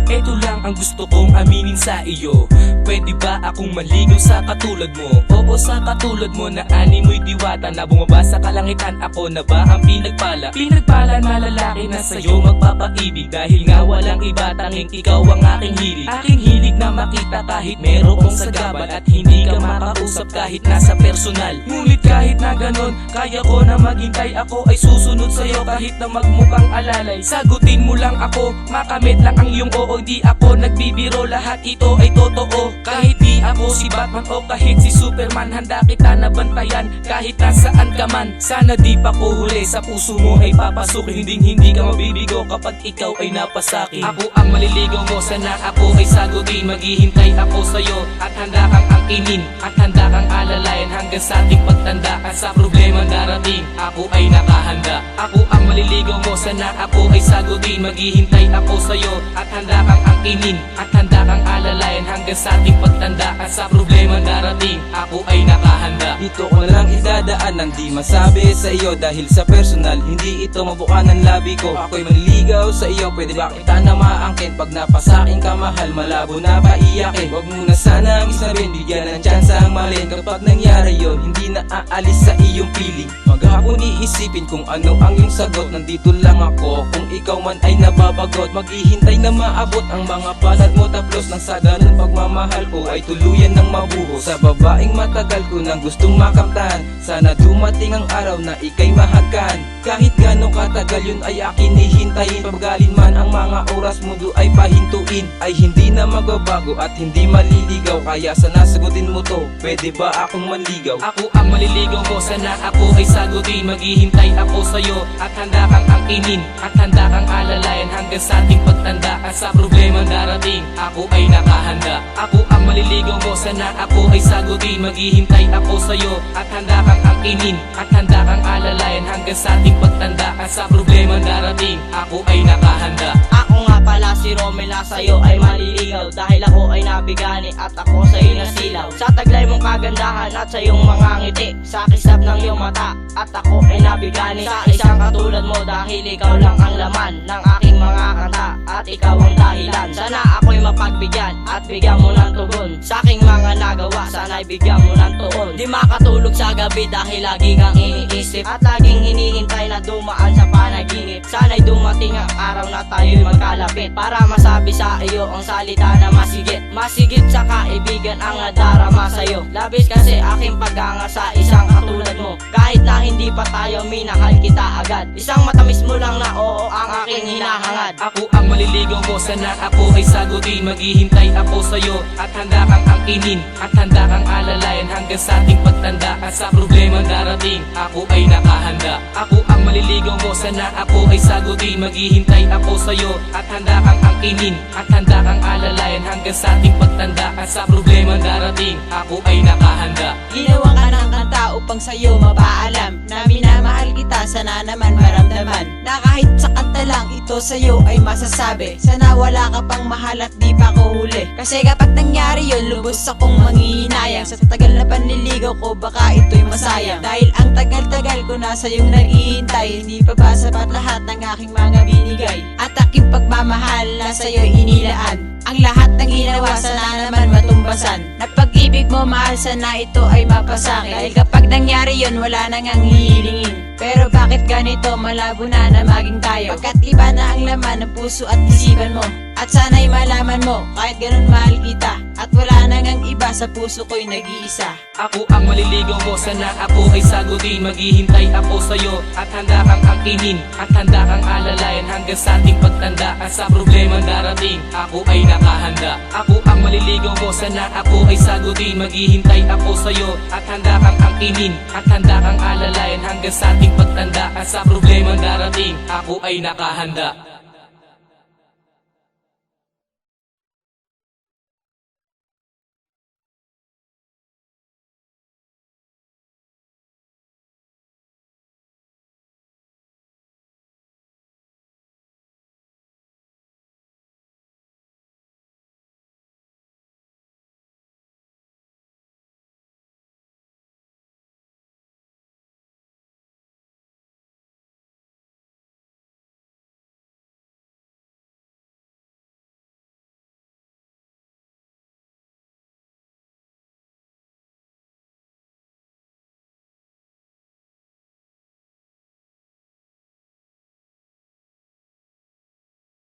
Eto lang ang gusto kong aminin sa iyo. Pwede ba akong maligaw sa katulad mo? Oo, sa katulad mo na animoy diwata na bumaba sa kalangitan. Ako na ba ang pinagpala? Pinagpala na lalaki na sa'yo magpapaibig. Dahil nga walang iba, tanging ikaw ang aking hilig. Aking hilig na makita kahit merong sagabal, at hindi ka makausap kahit nasa personal. Ngunit kahit na ganon, kaya ko na maghintay. Ako ay susunod sa'yo kahit na magmukhang alalay. Sagutin mo lang ako, makamit lang ang iyong oo. Di ako nagbibiro, lahat ito ay totoo. Kahit di ako si Batman o kahit si Superman, handa kita na bantayan kahit nasaan ka man. Sana di pa ko huli, sa puso mo ay papasukin. Hindi ka mabibigo kapag ikaw ay napasaki. Ako ang maliligaw mo, sana ako ay sagutin. Maghihintay ako sa'yo at handa kang angkinin, at handa kang alalayan hanggang sa ating pagtanda. At sa problema darating, ako ay nakahanda. Ako ang maliligaw mo, sana ako ay sagutin. Maghihintay ako sa'yo at handa kang angkinin, at handa kang alalayan hanggang sa ating pagtanda. At sa problema darating, ako ay nakahanda. Dito ko na lang idadaan ng di masabi sa iyo, dahil sa personal hindi ito mabuka ng labi ko. Ako'y manliligaw sa iyo, pwede ba kita na maangkin? Pag napasakin ka mahal, malabo na paiyakin. Huwag mo na sanang isabin, bigyan ng tsansa ang malin. Kapag nangyari yon, hindi na aalis sa iyong piling. Maghapon iisipin kung ano ang iyong sagot. Nandito lang ako kung ikaw man ay nababagot. Maghihintay na maabot ang mga palad mo, tapos nang sa ganun pagmamahal ko ay tuluyan ng mabuho. Sa babaeng matagal ko nang gustong makamtan, sana dumating ang araw na ika'y mahagkan. Kahit gano'ng katagal yun ay akin hihintayin. Paggalin man ang mga oras mo do ay pahintuin, ay hindi na magbabago at hindi maliligaw. Kaya sana sagutin mo to, pwede ba akong manligaw? Ako ang maliligaw mo, sana ako ay sagutin. Maghihintay ako sa'yo at handa kang angkinin, at handa kang alalayan hanggang sa ating pagtanda. At sa problema darating, ako ay nakahanda. Ako ang maliligaw mo, sana ako ay sagutin. Maghihintay ako sa'yo at handa kang angkinin, at handa kang alalayan hanggang sa ating pagtanda. At sa problema darating, ako ay nakahanda. Ako nga pala si Romel na sa'yo ay maliligaw, dahil ako ay nabigani at ako sa'yo nasilaw. Sa taglay mong kagandahan at sa iyong mga ngiti, sa kislap ng iyong mata at ako ay nabigani. Sa isang katulad mo, dahil ikaw lang ang laman ng aking mga kanta, at ikaw ang dahilan. Sana ako'y mapagbigyan at bigyan mo ng tugon sa aking mga nagawa, sana'y bigyan mo ng tuon. Di makatulog sa gabi dahil lagi kang iniisip, at laging hinihintay na dumaan sa panaginip. Sana'y dumating ang araw na tayo'y magkalapit, para masabi sa iyo ang salita na masigit. Masigit sa kaibigan ang nadarama sa'yo. Labis kasi aking paghanga sa isang katulad mo, kahit na hindi pa tayo minahal kita agad. Isang matamis mo lang na oo ang aking hinahangad. Ako ang maliligaw mo, sana ako ay sagutin. Maghihintay ako sa'yo at handa kang angkinin, at handa kang alalayan hanggang sa ating pagtanda. At sa problema darating, ako ay nakahanda. Ako ang maliligaw mo, sana ako ay sagutin. Maghihintay ako sa'yo at handa kang angkinin, at handa kang alalayan hanggang sa ating pagtanda. At sa problema darating, ako ay nakahanda. Ginawa ka ng kanta upang sa'yo mapaalam na minamahal kita, sana naman maramdaman na kahit sa kanta lang ito sa'yo ay masasabi. Sana wala ka pang mahal at di pa ko huli, kasi kapag nangyari yun, lubos akong manghihinayang. Sa tagal na panliligaw ko, baka ito'y masayang, dahil ang tagal-tagal ko na sa'yong naghihintay. Hindi pa ba sapat lahat ng aking mga binigay, at aking pagmamahal na sa'yo'y inilaan. Ang lahat ng ginawa, sana naman matumbasan. Na pag-ibig mo, mahal, sana ito ay mapasakin, dahil kapag nangyari yun, wala nang ang hihilingin. Pero bakit ganito, malabo na maging tayo, pagkat iba na ang laman ng puso at isipan mo. At sana'y malaman mo, kahit ganun mahal kita, at wala nang ang iba, sa puso ko'y nag-iisa. Ako ang maliligaw mo, sana ako ay sagutin. Maghihintay ako sa'yo at handa kang angkinin, at handa kang alalayan hanggang sa ating pagtanda. At sa problema darating, ako ay nakahanda. Ako ang maliligaw mo, sana ako ay sagutin. Maghihintay ako sa'yo at handa kang angkinin, at handa kang alalayan hanggang sa ating pagtanda. At sa problema darating, ako ay nakahanda.